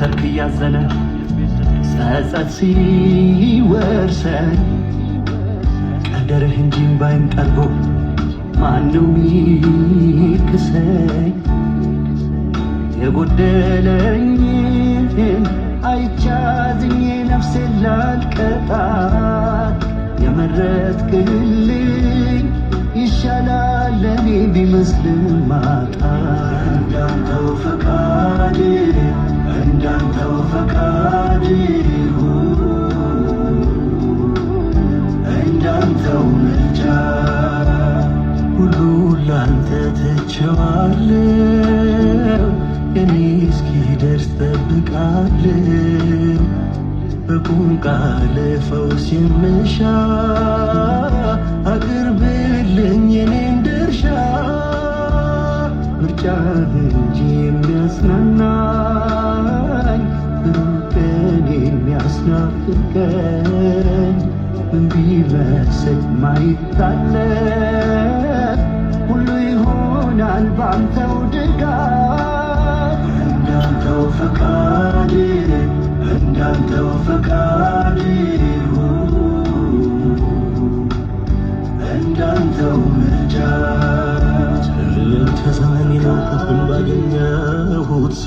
ሰርክ እያዘነ ጸጸት ሲወርሰን ቀደርህ እንጂ ባይን ቀርቦ ማነው ሚክሰኝ? የጎደለኝን አይቻዝኜ ነፍሴን ላልቀጣት የመረጥክልኝ ይሻላል ለኔ ቢመስልም ማጣት። እንዳንተው ፈቃድ እንዳንተው ፈቃድ እንዳንተው ምርጫ ሁሉ ላንተ ትቼዋለሁ። የኔ እስኪደርስ ጠብቃለሁ። በቁም ቃል ፈውስ የምሻ አቅርብልኝ የኔን ድርሻ። ምርጫህ እንጂ የሚያጽናናኝ ሩቅ ቀን የሚያስናፍቀኝ ምን ቢመስል ማይታለፍ ሁሉ ይሆናል ባንተው ድጋፍ። እንዳንተው ፈቃድ እንዳንተው ፈቃድ እንዳንተው ምርጫ ተዛኔ ነው ባገኘሁት